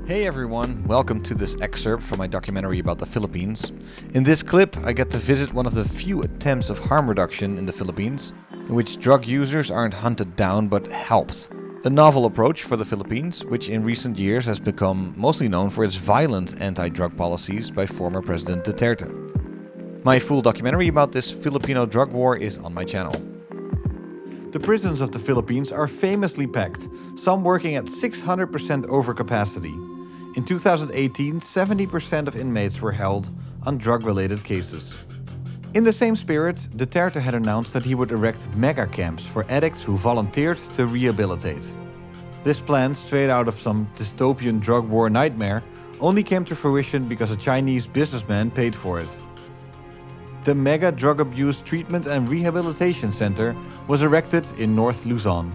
Hey everyone, welcome to this excerpt from my documentary about the Philippines. In this clip, I get to visit one of the few attempts of harm reduction in the Philippines, in which drug users aren't hunted down but helped. A novel approach for the Philippines, which in recent years has become mostly known for its violent anti-drug policies by former President Duterte. My full documentary about this Filipino drug war is on my channel. The prisons of the Philippines are famously packed, some working at 600% overcapacity. In 2018, 70% of inmates were held on drug-related cases. In the same spirit, Duterte had announced that he would erect mega camps for addicts who volunteered to rehabilitate. This plan, straight out of some dystopian drug war nightmare, only came to fruition because a Chinese businessman paid for it. The Mega Drug Abuse Treatment and Rehabilitation Center was erected in North Luzon.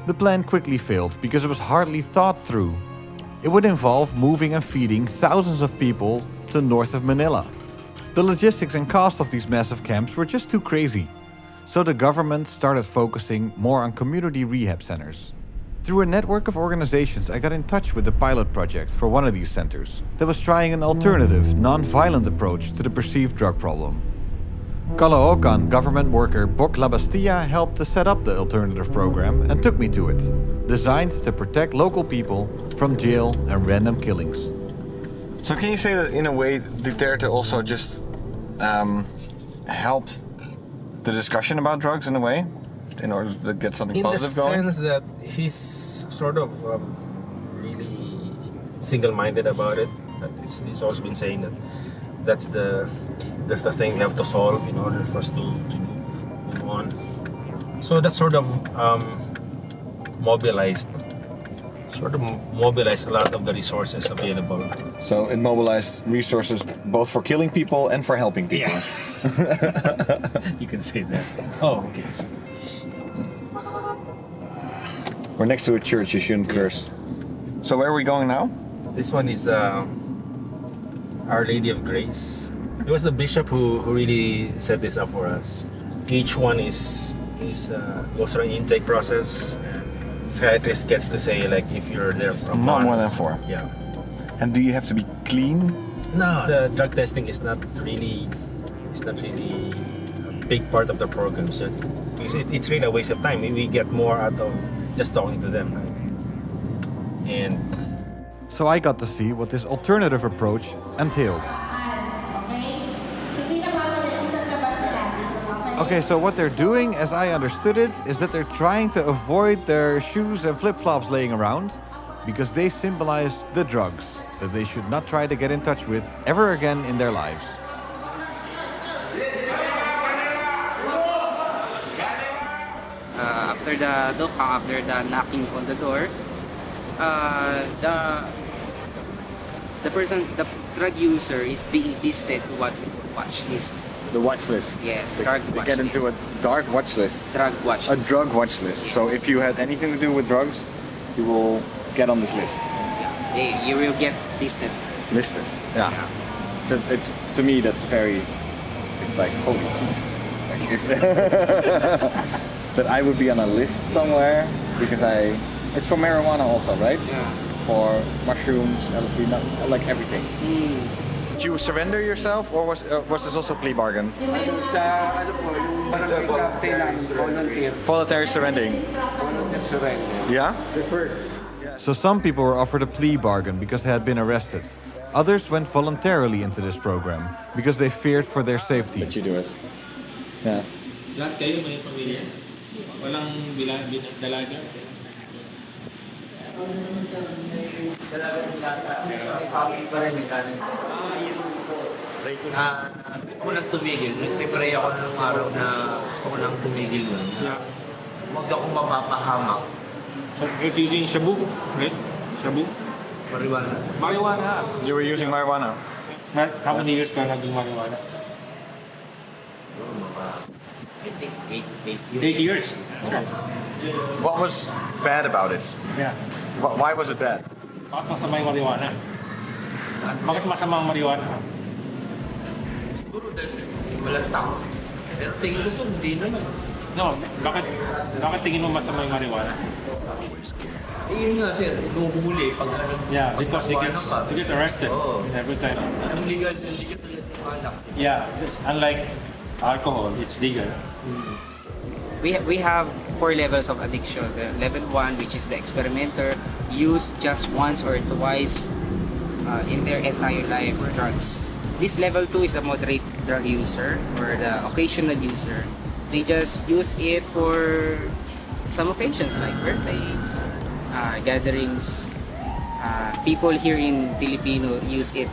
The plan quickly failed because it was hardly thought through. It would involve moving and feeding thousands of people to north of Manila. The logistics and cost of these massive camps were just too crazy. So the government started focusing more on community rehab centers. Through a network of organizations, I got in touch with the pilot project for one of these centers that was trying an alternative, non-violent approach to the perceived drug problem. Caloocan government worker Bok Labastilla helped to set up the alternative program and took me to it, designed to protect local people from jail and random killings. So can you say that in a way Duterte also just helps the discussion about drugs in a way, in order to get something positive going? In the sense that he's sort of really single-minded about it. That he's also been saying that that's the thing we have to solve in order for us to move on. So that sort of mobilized a lot of the resources available. So it mobilized resources both for killing people and for helping people. Yeah. You can say that. Oh, okay. We're next to a church, you shouldn't curse. So where are we going now? This one is Our Lady of Grace. It was the bishop who really set this up for us. Each one goes through an intake process, and psychiatrist gets to say like if you're there for Not more than 4. Yeah. And do you have to be clean? No, the drug testing is not really a big part of the program. So it's really a waste of time. We get more out of just talking to them, right? And So I got to see what this alternative approach entailed. Okay, so what they're doing, as I understood it, is that they're trying to avoid their shoes and flip-flops laying around because they symbolize the drugs that they should not try to get in touch with ever again in their lives. After the knocking on the door, the drug user is being listed to what we call watchlist. The watch list. Yes, drug watch Get into list. a dark watch list. Drug watch A list. drug watch list. Yes. So if you had anything to do with drugs, you will get on this list. Yeah. You will get listed. Listed. Yeah. So it's, to me, that's very, it's like, holy Jesus. That I would be on a list somewhere because it's for marijuana also, right? Yeah. For mushrooms, LSD, like everything. Did you surrender yourself, or was this also a plea bargain? Voluntary surrendering. Yeah? So some people were offered a plea bargain because they had been arrested. Others went voluntarily into this program because they feared for their safety. That you do it. Yeah. lahat kayo may pamilya? Walang dalaga? Ako nang tumigil, nag-pray ako nung araw na gusto ko nang tumigil lang. Huwag akong mapapahamak. It's using shabu, right? Shabu? Marijuana. Marijuana. You were using marijuana? How many years ka naging marijuana? I think 8 8 years. What was bad about it? Yeah. Why was it bad? Bakit masama yung marijuana? Bakit masama ang marijuana? Siguro dahil walang tax. Pero tingin ko sa hindi naman. No, bakit tingin mo masama yung marijuana? Yun nga sir, nung huli, pag Yeah, because he gets arrested every time. Anong legal ulit yung alak. Yeah, unlike alcohol, it's legal. We have 4 levels of addiction. The level 1, which is the experimenter, use just once or twice in their entire life drugs. This level 2 is the moderate drug user or the occasional user. They just use it for some occasions like birthdays, gatherings. People here in Filipino use it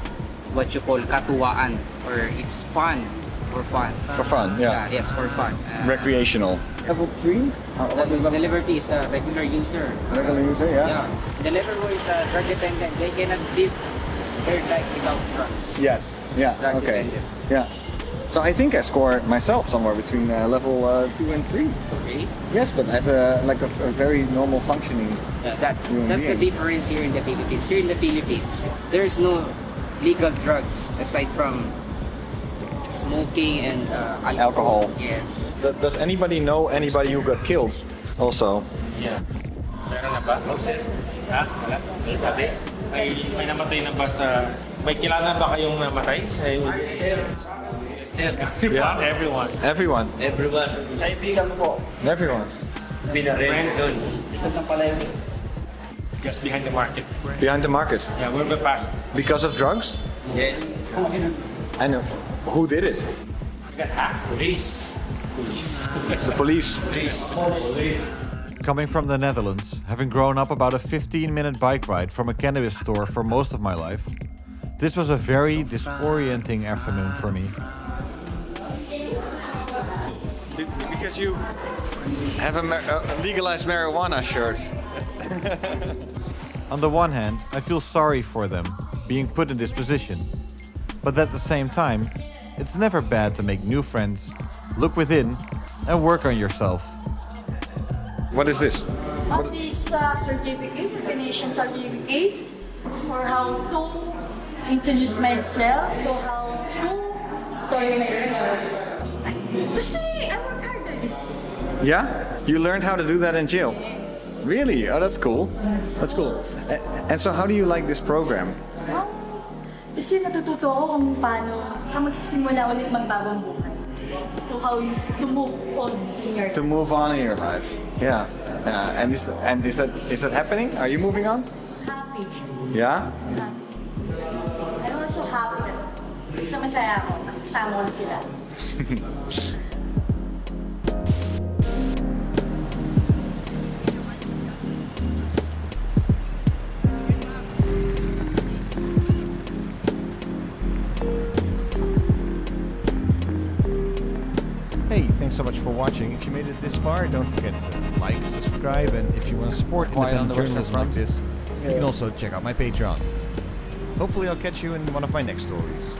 what you call katuwaan, or it's fun for fun. For fun, yeah. Yeah, it's for fun. Recreational. Level 3? The level 3 is the regular user. Regular user, yeah. The level 1 is the drug dependent. They cannot live their life without drugs. Yes, yeah, Drug okay. dependence. Yeah. So I think I scored myself somewhere between level 2 and 3. Okay. Yes, but as a very normal functioning. That's the difference here in the Philippines. Here in the Philippines, there's no legal drugs aside from smoking and Alcohol. Yes. Does anybody know anybody who got killed? Also. Yeah. Meron na ba? Ha? Wala? Sabi? May namatay na ba sa... May kilala ba kayong namatay? Sir, Yeah. Everyone. Everyone. everyone, kaibigan mo po, Everyone. binaril doon. Ito na pala yung Just behind the market. Behind the market. Yeah, we're the fast. Because of drugs? yes. I know. Who did it? Got hacked. Police. The police. Coming from the Netherlands, having grown up about a 15-minute bike ride from a cannabis store for most of my life, this was a very disorienting afternoon for me. Because you have a legalized marijuana shirt. On the one hand, I feel sorry for them being put in this position, but at the same time, it's never bad to make new friends, look within, and work on yourself. What is this? What is certificate, recognition certificate for how to introduce myself, to how to story myself. Kasi I work hard at this. Yeah? You learned how to do that in jail? Really? Oh, that's cool. That's cool. And so how do you like this program? Kasi natututo ako kung paano ka magsisimula ulit magbagong buhay. To how you to move on in your To move on in your life. Yeah. And is that happening? Are you moving on? happy. Yeah? I'm also happy that isa masaya ako kasi kasama ko sila. Hey, thanks so much for watching. If you made it this far, don't forget to like, subscribe, and if you want to support Quiet on independent the Western journalism like Front. this, you can also check out my Patreon. Hopefully I'll catch you in one of my next stories.